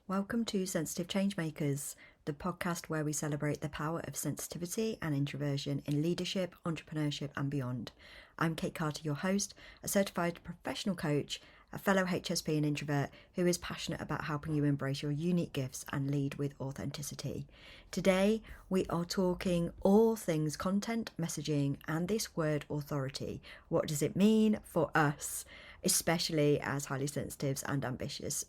Welcome to Sensitive Changemakers, the podcast where we celebrate the power of sensitivity and introversion in leadership, entrepreneurship, and beyond. I'm Kate Carter, your host, a certified professional coach, a fellow HSP and introvert who is passionate about helping you embrace your unique gifts and lead with authenticity. Today, we are talking all things content, messaging, and this word authority. What does it mean for us, especially as highly sensitives and ambitious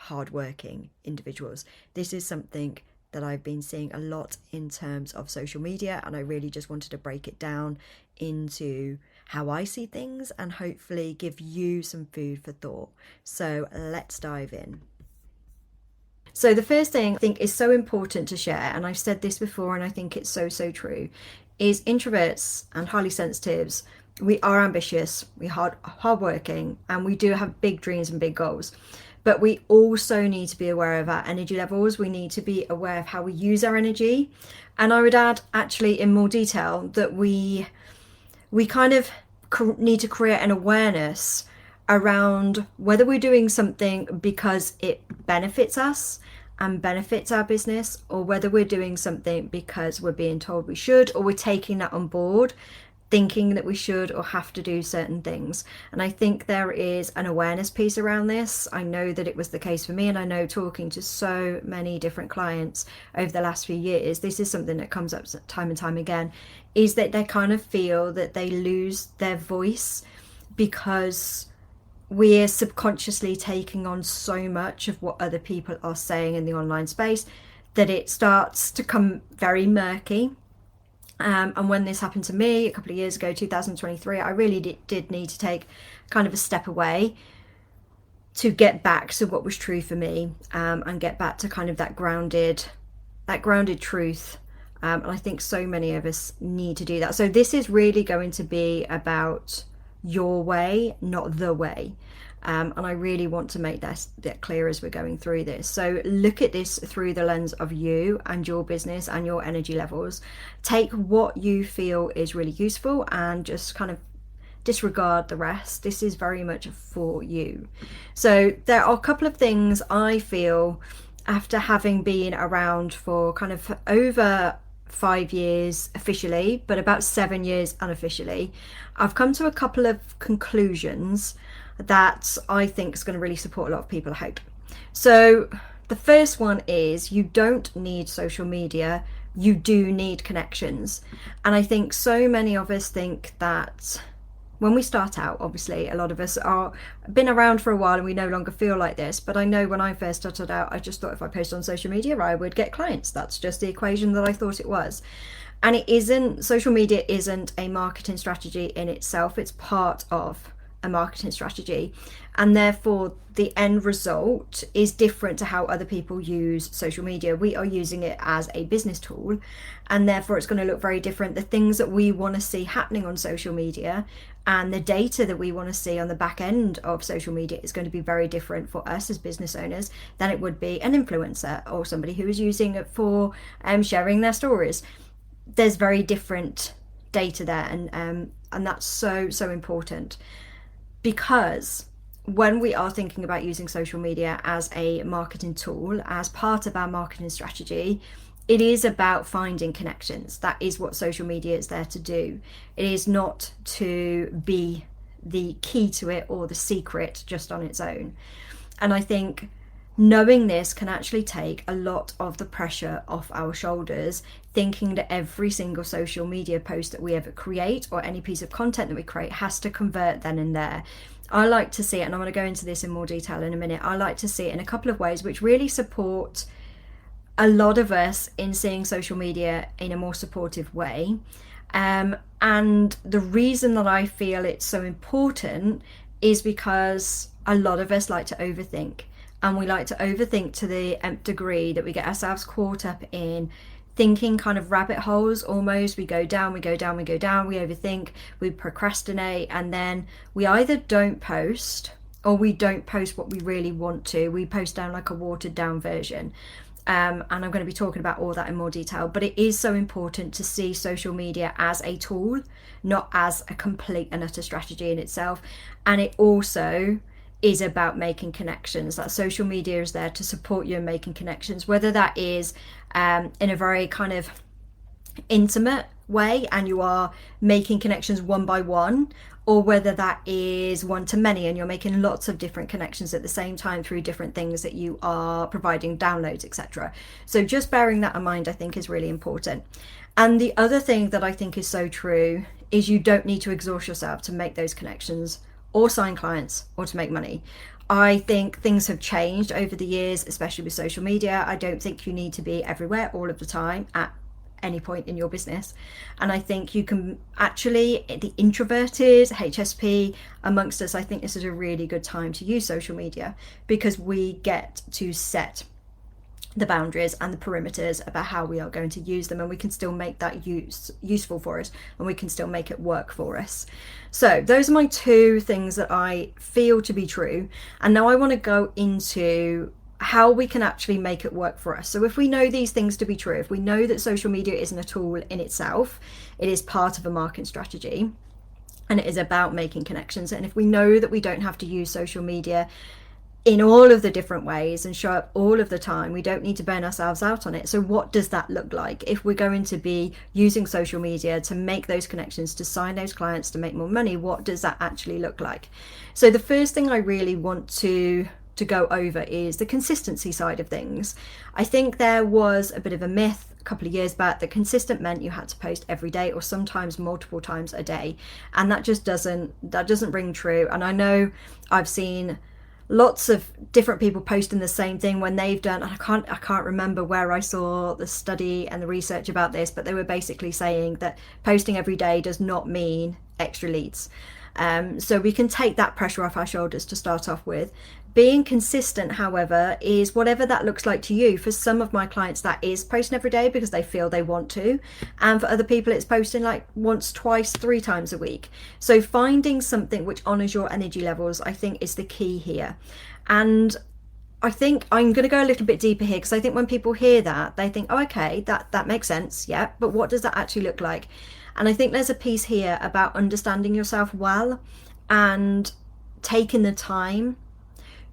hardworking individuals? This is something that I've been seeing a lot in terms of social media, and I really just wanted to break it down into how I see things and hopefully give you some food for thought. So let's dive in. So the first thing I think is so important to share, and I've said this before and I think it's so true, is introverts and highly sensitives, we are ambitious, we're hardworking, and we do have big dreams and big goals. But we also need to be aware of our energy levels. We need to be aware of how we use our energy. And I would add, actually, in more detail, that we kind of need to create an awareness around whether we're doing something because it benefits us and benefits our business, or whether we're doing something because we're being told we should, or we're taking that on board, thinking that we should or have to do certain things. And I think there is an awareness piece around this. I know that it was the case for me, and I know talking to so many different clients over the last few years, this is something that comes up time and time again, is that they kind of feel that they lose their voice because we're subconsciously taking on so much of what other people are saying in the online space that it starts to come very murky. And when this happened to me a couple of years ago, 2023, I really did need to take kind of a step away to get back to what was true for me, and get back to kind of that grounded truth. And I think so many of us need to do that. So this is really going to be about your way, not the way. And I really want to make that clear as we're going through this. So look at this through the lens of you and your business and your energy levels. Take what you feel is really useful and just kind of disregard the rest. This is very much for you. So there are a couple of things I feel, after having been around for kind of over 5 years officially, but about 7 years unofficially, I've come to a couple of conclusions that I think is going to really support a lot of people, I hope. So the first one is, you don't need social media, you do need connections. And I think so many of us think that when we start out, obviously a lot of us are been around for a while and we no longer feel like this, but I know when I first started out, I just thought if I post on social media I would get clients. That's just the equation that I thought it was. And it isn't. Social media isn't a marketing strategy in itself, it's part of a marketing strategy, and therefore the end result is different to how other people use social media. We are using it as a business tool, and therefore it's going to look very different. The things that we want to see happening on social media and the data that we want to see on the back end of social media is going to be very different for us as business owners than it would be an influencer or somebody who is using it for sharing their stories. There's very different data there, and that's so important. Because when we are thinking about using social media as a marketing tool, as part of our marketing strategy, it is about finding connections. That is what social media is there to do. It is not to be the key to it or the secret just on its own. And I think knowing this can actually take a lot of the pressure off our shoulders, thinking that every single social media post that we ever create or any piece of content that we create has to convert then and there. I like to see it, and I'm going to go into this in more detail in a minute, I like to see it in a couple of ways which really support a lot of us in seeing social media in a more supportive way. And the reason that I feel it's so important is because a lot of us like to overthink. And we like to overthink to the nth degree that we get ourselves caught up in thinking kind of rabbit holes almost. We go down, we overthink, we procrastinate, and then we either don't post or we don't post what we really want to. We post down like a watered down version. And I'm going to be talking about all that in more detail, but it is so important to see social media as a tool, not as a complete and utter strategy in itself. And it also is about making connections. That social media is there to support you in making connections, whether that is in a very kind of intimate way and you are making connections one by one, or whether that is one to many and you're making lots of different connections at the same time through different things that you are providing downloads, etc. So just bearing that in mind, I think, is really important. And the other thing that I think is so true is you don't need to exhaust yourself to make those connections or sign clients or to make money. I think things have changed over the years, especially with social media. I don't think you need to be everywhere all of the time at any point in your business. And I think you can actually, the introverted HSP amongst us, I think this is a really good time to use social media because we get to set the boundaries and the perimeters about how we are going to use them, and we can still make that useful for us, and we can still make it work for us. So those are my two things that I feel to be true. And now I want to go into how we can actually make it work for us. So if we know these things to be true, if we know that social media isn't a tool in itself, it is part of a marketing strategy and it is about making connections, and if we know that we don't have to use social media in all of the different ways and show up all of the time, we don't need to burn ourselves out on it. So what does that look like if we're going to be using social media to make those connections, to sign those clients, to make more money? What does that actually look like? So the first thing I really want to go over is the consistency side of things. I think there was a bit of a myth a couple of years back that consistent meant you had to post every day or sometimes multiple times a day, and that just doesn't ring true. And I know I've seen lots of different people posting the same thing when they've done, I can't remember where I saw the study and the research about this, but they were basically saying that posting every day does not mean extra leads. So we can take that pressure off our shoulders to start off with. Being consistent, however, is whatever that looks like to you. For some of my clients, that is posting every day because they feel they want to. And for other people, it's posting like once, twice, 3 times a week. So finding something which honors your energy levels, I think, is the key here. And I think I'm going to go a little bit deeper here because I think when people hear that, they think, oh, okay, that makes sense. Yeah. But what does that actually look like? And I think there's a piece here about understanding yourself well and taking the time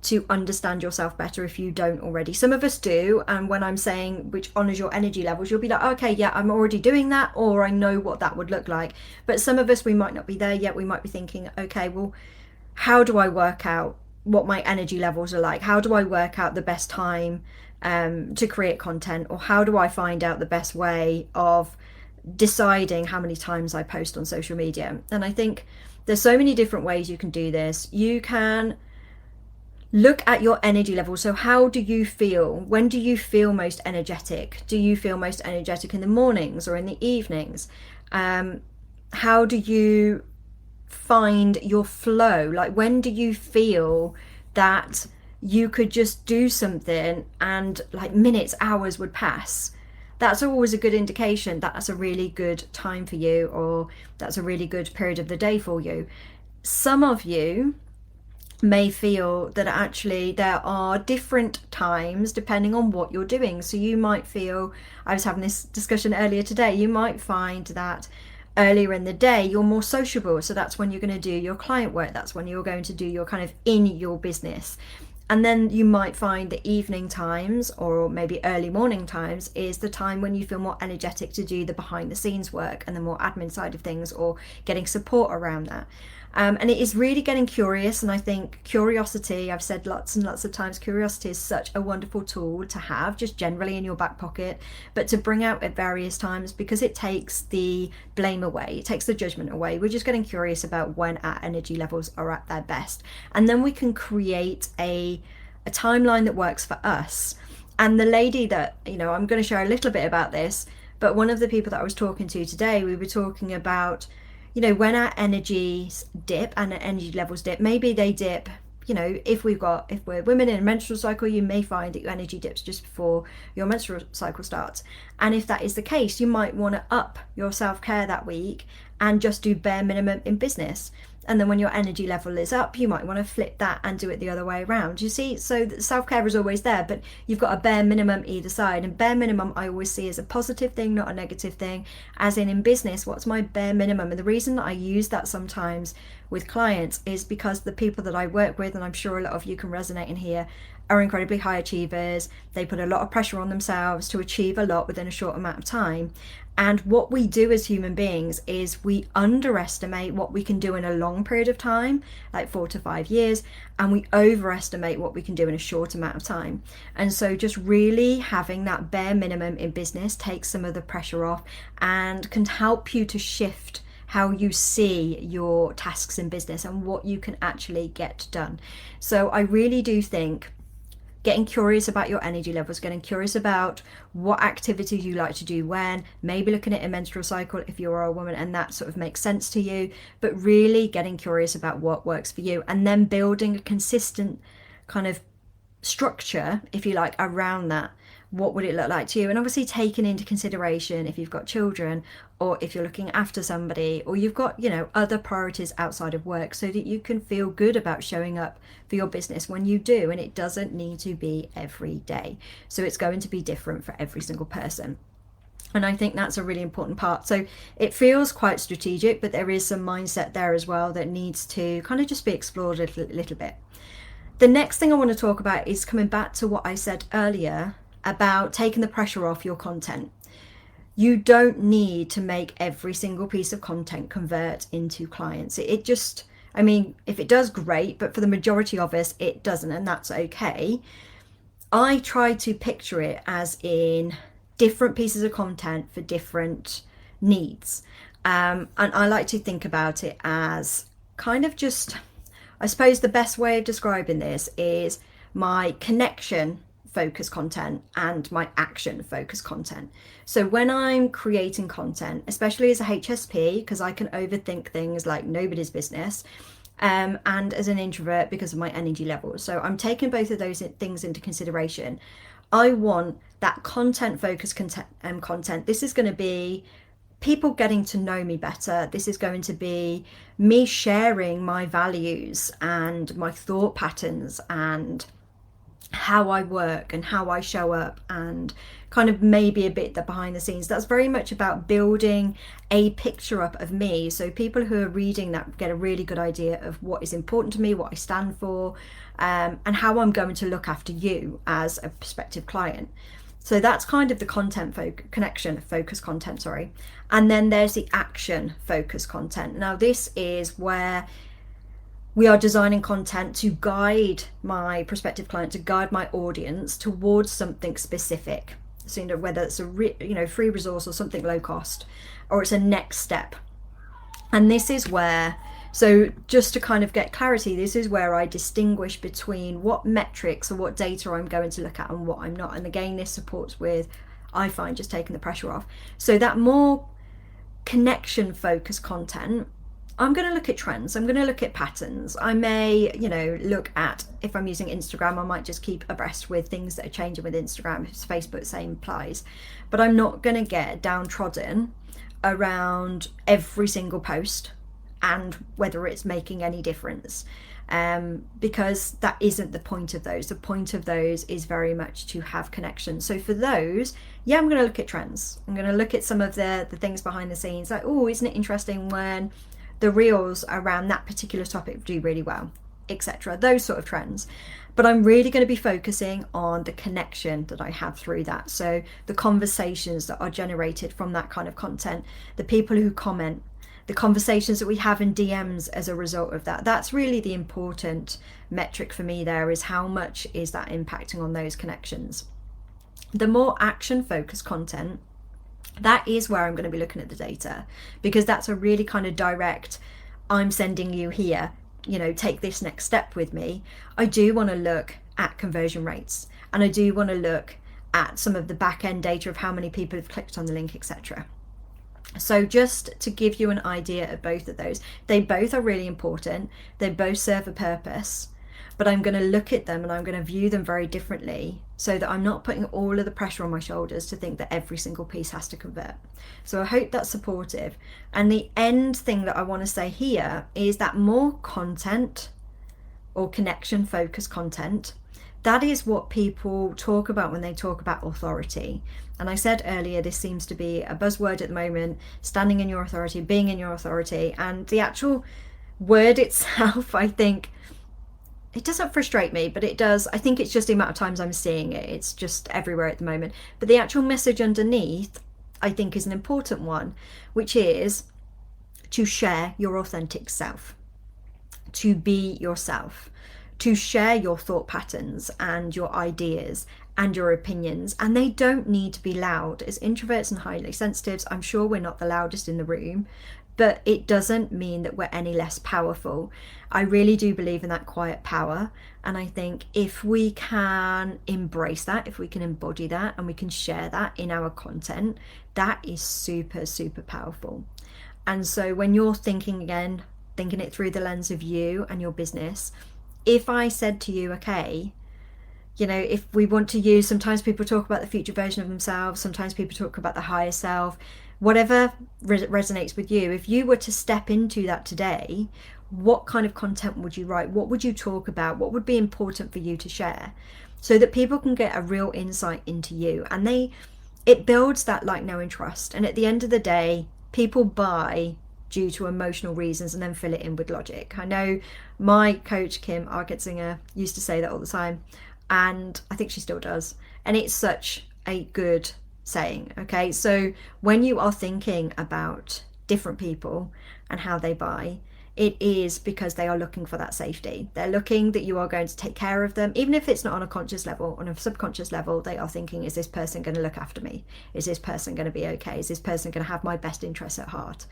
to understand yourself better if you don't already. Some of us do, and when I'm saying which honors your energy levels, you'll be like, okay, yeah, I'm already doing that, or I know what that would look like. But some of us, we might not be there yet. We might be thinking, okay, well, how do I work out what my energy levels are like? How do I work out the best time to create content? Or how do I find out the best way of deciding how many times I post on social media? And I think there's so many different ways you can do this. You can look at your energy level. So how do you feel? When do you feel most energetic? Do you feel most energetic in the mornings or in the evenings? How do you find your flow? Like, when do you feel that you could just do something and like minutes, hours would pass? That's always a good indication that that's a really good time for you, or that's a really good period of the day for you. Some of you may feel that actually there are different times depending on what you're doing. So you might feel, I was having this discussion earlier today, you might find that earlier in the day you're more sociable, so that's when you're going to do your client work, that's when you're going to do your kind of in your business. And then you might find the evening times or maybe early morning times is the time when you feel more energetic to do the behind the scenes work and the more admin side of things, or getting support around that. And it is really getting curious. And I think curiosity, I've said lots and lots of times, curiosity is such a wonderful tool to have just generally in your back pocket, but to bring out at various times, because it takes the blame away, it takes the judgment away. We're just getting curious about when our energy levels are at their best. And then we can create a timeline that works for us. And the lady that, I'm going to share a little bit about this, but one of the people that I was talking to today, we were talking about, when our energies dip and our energy levels dip, maybe they dip, if we're women in a menstrual cycle, you may find that your energy dips just before your menstrual cycle starts. And if that is the case, you might want to up your self-care that week and just do bare minimum in business. And then when your energy level is up, you might want to flip that and do it the other way around. You see, so self-care is always there, but you've got a bare minimum either side. And bare minimum I always see as a positive thing, not a negative thing. As in business, what's my bare minimum? And the reason that I use that sometimes with clients is because the people that I work with, and I'm sure a lot of you can resonate in here, are incredibly high achievers. They put a lot of pressure on themselves to achieve a lot within a short amount of time. And what we do as human beings is we underestimate what we can do in a long period of time, like 4 to 5 years, and we overestimate what we can do in a short amount of time. And so just really having that bare minimum in business takes some of the pressure off and can help you to shift how you see your tasks in business and what you can actually get done. So I really do think getting curious about your energy levels, getting curious about what activities you like to do when, maybe looking at a menstrual cycle if you're a woman and that sort of makes sense to you, but really getting curious about what works for you, and then building a consistent kind of structure, if you like, around that. What would it look like to you? And obviously taking into consideration if you've got children, or if you're looking after somebody, or you've got, you know, other priorities outside of work, so that you can feel good about showing up for your business when you do. And it doesn't need to be every day, so it's going to be different for every single person. And I think that's a really important part. So it feels quite strategic, but there is some mindset there as well that needs to kind of just be explored a little bit. The next thing I want to talk about is coming back to what I said earlier about taking the pressure off your content. You don't need to make every single piece of content convert into clients. It just, I mean, if it does, great, but for the majority of us, it doesn't, and that's okay. I try to picture it as in different pieces of content for different needs. And I like to think about it as kind of just, I suppose the best way of describing this is my connection focus content and my action focus content. So when I'm creating content, especially as a HSP, because I can overthink things like nobody's business, and as an introvert because of my energy levels. So I'm taking both of those things into consideration. I want that content focused content. This is going to be people getting to know me better. This is going to be me sharing my values and my thought patterns and how I work and how I show up, and kind of maybe a bit the behind the scenes. That's very much about building a picture up of me, so people who are reading that get a really good idea of what is important to me, what I stand for, and how I'm going to look after you as a prospective client. So that's kind of the content connection focus content, and then there's the action focus content. Now this is where we are designing content to guide my prospective client, to guide my audience towards something specific. So, you know, whether it's a free resource or something low cost, or it's a next step. And this is where, so just to kind of get clarity, this is where I distinguish between what metrics or what data I'm going to look at and what I'm not. And again, this supports with, I find, just taking the pressure off. So that more connection focused content, I'm going to look at trends. I'm going to look at patterns. I may, look at, if I'm using Instagram, I might just keep abreast with things that are changing with Instagram. If it's Facebook, same applies. But I'm not going to get downtrodden around every single post and whether it's making any difference. Because that isn't the point of those. The point of those is very much to have connection. So for those, I'm going to look at trends. I'm going to look at some of the things behind the scenes. Like, oh, isn't it interesting when the reels around that particular topic do really well, etc. Those sort of trends. But I'm really going to be focusing on the connection that I have through that. So the conversations that are generated from that kind of content, the people who comment, the conversations that we have in DMs as a result of that. That's really the important metric for me there, is how much is that impacting on those connections. The more action focused content, that is where I'm going to be looking at the data, because that's a really kind of direct, I'm sending you here, take this next step with me. I do want to look at conversion rates, and I do want to look at some of the back end data of how many people have clicked on the link, etc. So just to give you an idea of both of those, they both are really important. They both serve a purpose. but I'm going to look at them and I'm going to view them very differently, so that I'm not putting all of the pressure on my shoulders to think that every single piece has to convert. So I hope that's supportive. And the end thing that I want to say here is that more content, or connection focused content, that is what people talk about when they talk about authority. And I said earlier, this seems to be a buzzword at the moment: standing in your authority, being in your authority. And the actual word itself, I think, it doesn't frustrate me, but it does. I think it's just the amount of times I'm seeing it. It's just everywhere at the moment. But the actual message underneath, I think, is an important one, which is to share your authentic self, to be yourself, to share your thought patterns and your ideas and your opinions. And they don't need to be loud. As introverts and highly sensitives, I'm sure we're not the loudest in the room, but it doesn't mean that we're any less powerful. I really do believe in that quiet power. And I think if we can embrace that, if we can embody that, and we can share that in our content, that is super, super powerful. And so when you're thinking it through the lens of you and your business, if I said to you, okay, if we want to use, sometimes people talk about the future version of themselves, sometimes people talk about the higher self, whatever resonates with you. If you were to step into that today, what kind of content would you write? What would you talk about? What would be important for you to share, so that people can get a real insight into you? And it builds that like, know, and trust. And at the end of the day, people buy due to emotional reasons and then fill it in with logic. I know my coach, Kim Argetzinger, used to say that all the time, and I think she still does. And it's such a good saying. Okay, so when you are thinking about different people and how they buy, it is because they are looking for that safety. They're looking that you are going to take care of them, even if it's not on a conscious level. On a subconscious level, they are thinking, is this person going to look after me? Is this person going to be okay? Is this person going to have my best interests at heart?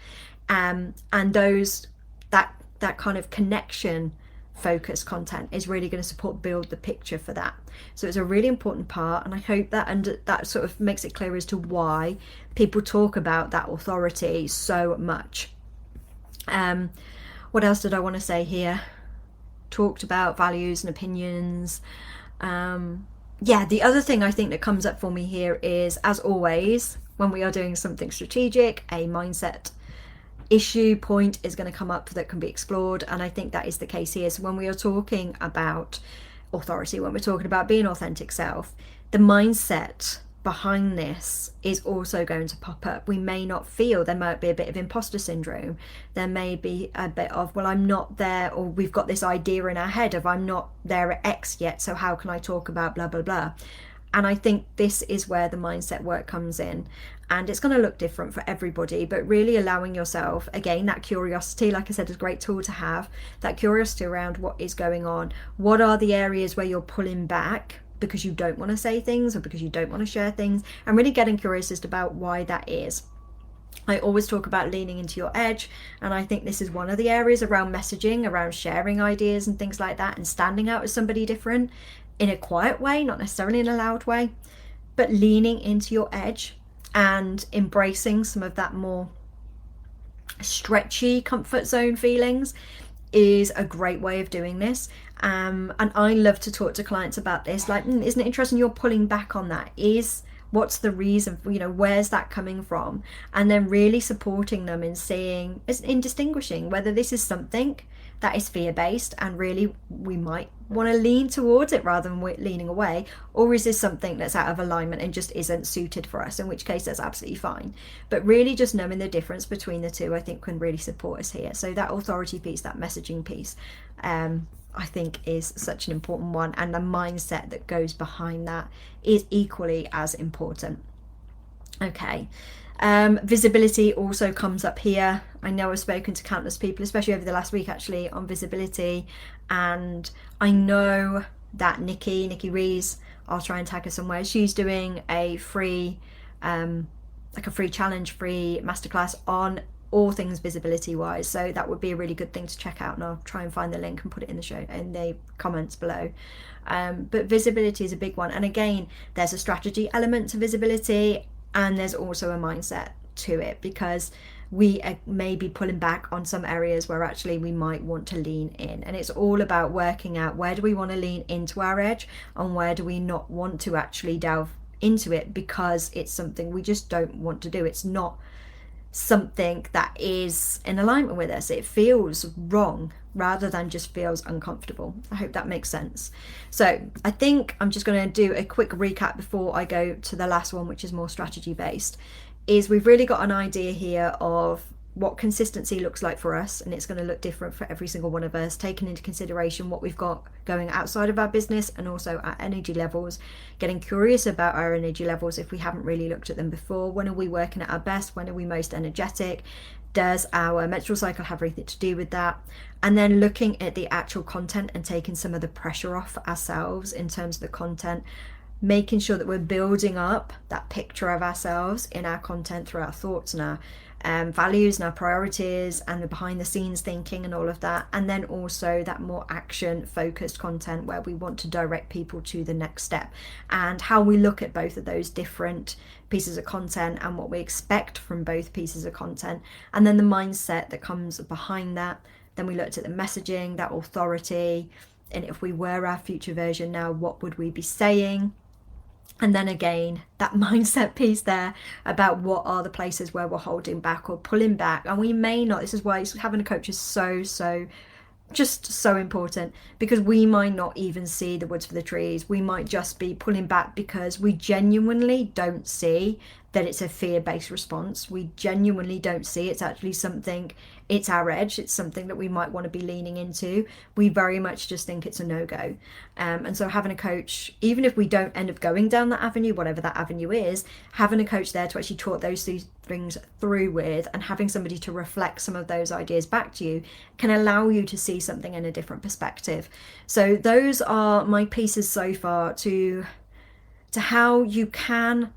And that kind of connection focused content is really going to support build the picture for that. So it's a really important part, and I hope that sort of makes it clear as to why people talk about that authority so much. What else did I want to say here? Talked about values and opinions. The other thing I think that comes up for me here is, as always, when we are doing something strategic, a mindset issue point is going to come up that can be explored. And I think that is the case here. So when we are talking about authority, when we're talking about being authentic self, the mindset behind this is also going to pop up. We may not feel, there might be a bit of imposter syndrome. There may be a bit of, well, I'm not there, or we've got this idea in our head of, I'm not there at X yet, so how can I talk about blah, blah, blah. And I think this is where the mindset work comes in. And it's going to look different for everybody, but really allowing yourself, again, that curiosity, like I said, is a great tool to have. That curiosity around what is going on. What are the areas where you're pulling back because you don't want to say things or because you don't want to share things, and really getting curious as to about why that is. I always talk about leaning into your edge, and I think this is one of the areas around messaging, around sharing ideas and things like that, and standing out as somebody different in a quiet way, not necessarily in a loud way, but leaning into your edge and embracing some of that more stretchy comfort zone feelings is a great way of doing this. And I love to talk to clients about this, like, isn't it interesting you're pulling back on that? What's the reason, where's that coming from? And then really supporting them in seeing, in distinguishing whether this is something that is fear-based and really we might want to lean towards it rather than leaning away, or is this something that's out of alignment and just isn't suited for us, in which case that's absolutely fine. But really just knowing the difference between the two, I think, can really support us here. So that authority piece, that messaging piece, I think is such an important one, and the mindset that goes behind that is equally as important. Okay. Visibility also comes up here. I know I've spoken to countless people, especially over the last week actually, on visibility, and I know that Nikki Rees, I'll try and tag her somewhere, she's doing a free like a free challenge, free masterclass on all things visibility wise, so that would be a really good thing to check out, and I'll try and find the link and put it in the comments below. But visibility is a big one, and again, there's a strategy element to visibility, and there's also a mindset to it, because we may be pulling back on some areas where actually we might want to lean in. And it's all about working out, where do we want to lean into our edge and where do we not want to actually delve into it because it's something we just don't want to do. It's not something that is in alignment with us. It feels wrong rather than just feels uncomfortable. I hope that makes sense. So I think I'm just going to do a quick recap before I go to the last one, which is more strategy based. Is we've really got an idea here of what consistency looks like for us, and it's going to look different for every single one of us, taking into consideration what we've got going outside of our business and also our energy levels, getting curious about our energy levels if we haven't really looked at them before. When are we working at our best? When are we most energetic? Does our menstrual cycle have anything to do with that? And then looking at the actual content and taking some of the pressure off ourselves in terms of the content, making sure that we're building up that picture of ourselves in our content through our thoughts and our values and our priorities and the behind the scenes thinking and all of that. And then also that more action focused content where we want to direct people to the next step, and how we look at both of those different pieces of content and what we expect from both pieces of content, and then the mindset that comes behind that. Then we looked at the messaging, that authority, and if we were our future version now, what would we be saying? And then again, that mindset piece there about what are the places where we're holding back or pulling back. And we may not, this is why having a coach is so important, because we might not even see the woods for the trees. We might just be pulling back because we genuinely don't see that it's a fear-based response. We genuinely don't see it's actually something, it's our edge, it's something that we might want to be leaning into. We very much just think it's a no-go. And so having a coach, even if we don't end up going down that avenue, whatever that avenue is, having a coach there to actually talk those things through with, and having somebody to reflect some of those ideas back to you, can allow you to see something in a different perspective. So those are my pieces so far to how you can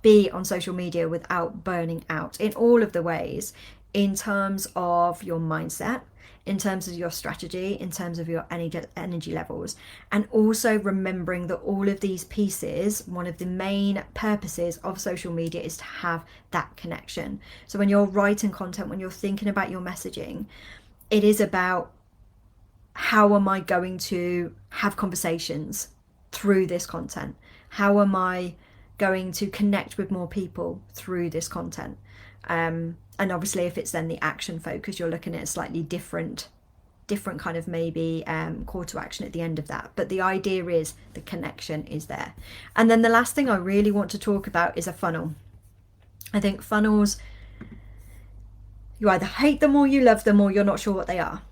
be on social media without burning out in all of the ways, in terms of your mindset, in terms of your strategy, in terms of your energy levels, and also remembering that all of these pieces, one of the main purposes of social media is to have that connection. So when you're writing content, when you're thinking about your messaging, it is about, how am I going to have conversations through this content? How am I going to connect with more people through this content? And obviously if it's then the action focus, you're looking at a slightly different kind of maybe call to action at the end of that. But the idea is the connection is there. And then the last thing I really want to talk about is a funnel. I think funnels, you either hate them or you love them, or you're not sure what they are.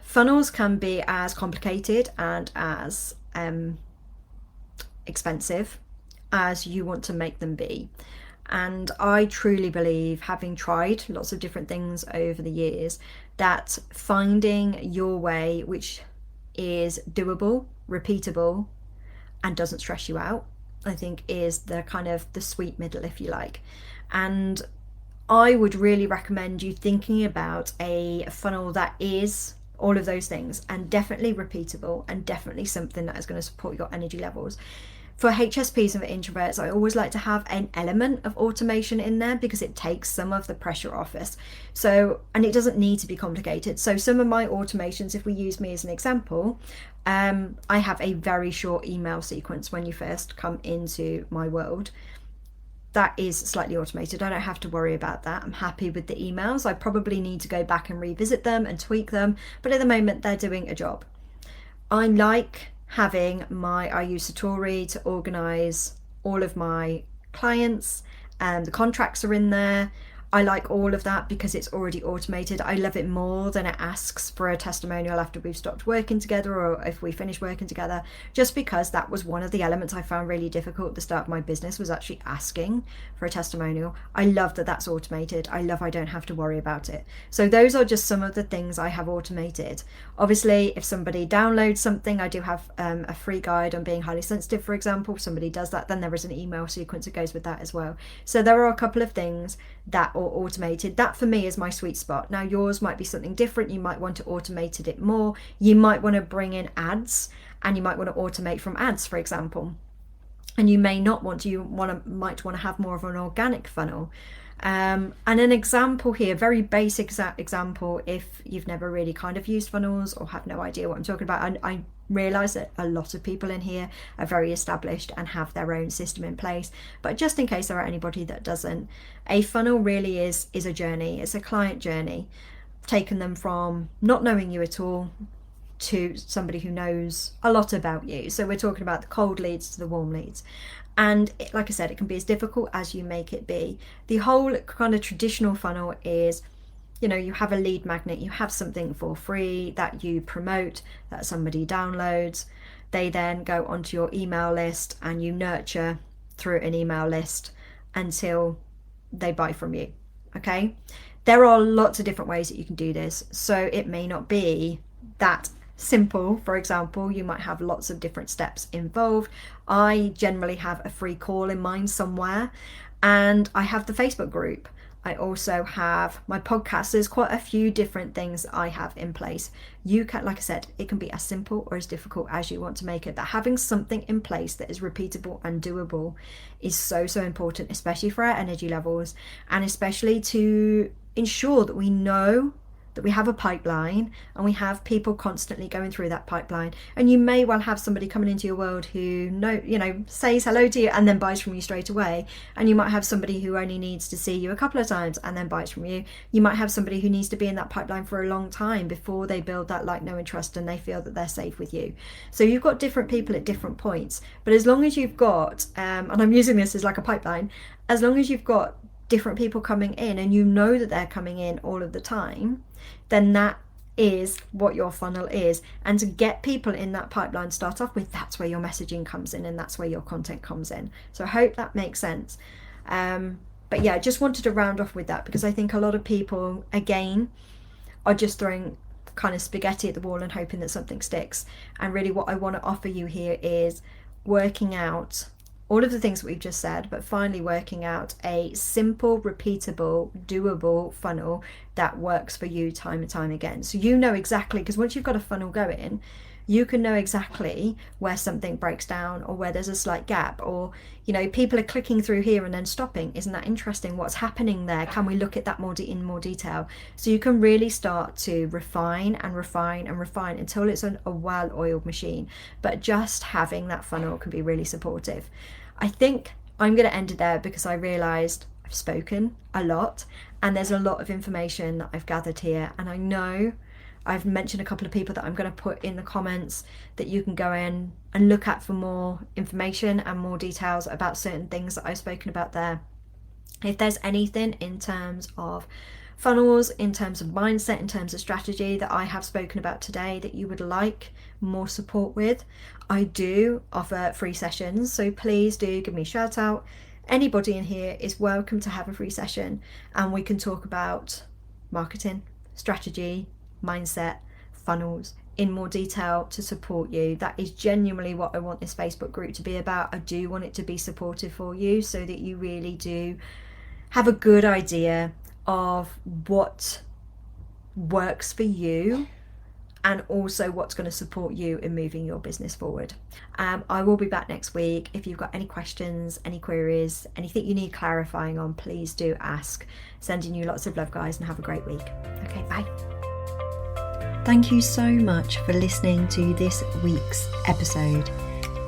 Funnels can be as complicated and as expensive as you want to make them be. And I truly believe, having tried lots of different things over the years, that finding your way, which is doable, repeatable, and doesn't stress you out, I think is the kind of the sweet middle, if you like. And I would really recommend you thinking about a funnel that is all of those things, and definitely repeatable, and definitely something that is going to support your energy levels. For HSPs and for introverts, I always like to have an element of automation in there because it takes some of the pressure off us. So, and it doesn't need to be complicated. So some of my automations, if we use me as an example, I have a very short email sequence when you first come into my world. That is slightly automated. I don't have to worry about that. I'm happy with the emails. I probably need to go back and revisit them and tweak them, but at the moment they're doing a job. I like having I use Satori to organize all of my clients, and the contracts are in there. I like all of that because it's already automated. I love it more than it asks for a testimonial after we've stopped working together or if we finish working together, just because that was one of the elements I found really difficult at the start of my business, was actually asking for a testimonial. I love that that's automated. I love I don't have to worry about it. So those are just some of the things I have automated. Obviously, if somebody downloads something, I do have a free guide on being highly sensitive, for example. If somebody does that, then there is an email sequence that goes with that as well. So there are a couple of things that are automated. That for me is my sweet spot. Now yours might be something different. You might want to automate it more. You might want to bring in ads, and you might want to automate from ads, for example. And you may not want to, might want to have more of an organic funnel. And an example here, very basic example, if you've never really kind of used funnels or have no idea what I'm talking about, I realise that a lot of people in here are very established and have their own system in place, but just in case there are anybody that doesn't, a funnel really is a journey. It's a client journey, taking them from not knowing you at all to somebody who knows a lot about you. So we're talking about the cold leads to the warm leads. And like I said, it can be as difficult as you make it be. The whole kind of traditional funnel is, you know, you have a lead magnet, you have something for free that you promote, that somebody downloads. They then go onto your email list and you nurture through an email list until they buy from you. Okay? There are lots of different ways that you can do this. So it may not be that simple. For example, you might have lots of different steps involved. I generally have a free call in mind somewhere, and I have the Facebook group. I also have my podcast. There's quite a few different things that I have in place. You can, like I said, it can be as simple or as difficult as you want to make it, but having something in place that is repeatable and doable is so important, especially for our energy levels, and especially to ensure that we know that we have a pipeline and we have people constantly going through that pipeline. And you may well have somebody coming into your world who says hello to you and then buys from you straight away. And you might have somebody who only needs to see you a couple of times and then buys from you. You might have somebody who needs to be in that pipeline for a long time before they build that like, know and trust, and they feel that they're safe with you. So you've got different people at different points, but as long as you've got, and I'm using this as like a pipeline, as long as you've got different people coming in and you know that they're coming in all of the time, then that is what your funnel is. And to get people in that pipeline to start off with, that's where your messaging comes in and that's where your content comes in. So I hope that makes sense. But yeah, I just wanted to round off with that because I think a lot of people, again, are just throwing kind of spaghetti at the wall and hoping that something sticks. And really what I want to offer you here is working out all of the things that we've just said, but finally working out a simple, repeatable, doable funnel that works for you time and time again. So you know exactly, because once you've got a funnel going, you can know exactly where something breaks down or where there's a slight gap, or, you know, people are clicking through here and then stopping. Isn't that interesting? What's happening there? Can we look at that in more detail? So you can really start to refine and refine and refine until it's a well-oiled machine. But just having that funnel can be really supportive. I think I'm going to end it there because I realised I've spoken a lot and there's a lot of information that I've gathered here, and I know I've mentioned a couple of people that I'm going to put in the comments that you can go in and look at for more information and more details about certain things that I've spoken about there. If there's anything in terms of funnels, in terms of mindset, in terms of strategy that I have spoken about today that you would like more support with, I do offer free sessions. So please do give me a shout out. Anybody in here is welcome to have a free session and we can talk about marketing, strategy, mindset, funnels in more detail to support you. That is genuinely what I want this Facebook group to be about. I do want it to be supportive for you so that you really do have a good idea of what works for you and also what's going to support you in moving your business forward. I will be back next week. If you've got any questions, any queries, anything you need clarifying on, please do ask. Sending you lots of love, guys, and have a great week. Okay, bye. Thank you so much for listening to this week's episode.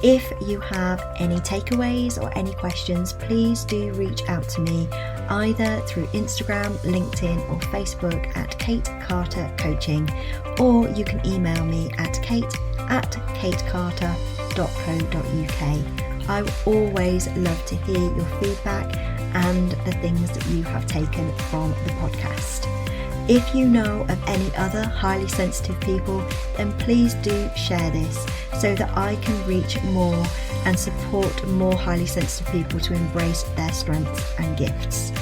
If you have any takeaways or any questions, please do reach out to me either through Instagram, LinkedIn or Facebook at Kate Carter Coaching, or you can email me at kate@katecarter.co.uk. I always love to hear your feedback and the things that you have taken from the podcast. If you know of any other highly sensitive people, then please do share this so that I can reach more and support more highly sensitive people to embrace their strengths and gifts.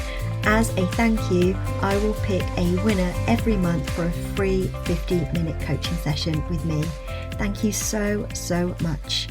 As a thank you, I will pick a winner every month for a free 15-minute coaching session with me. Thank you so much.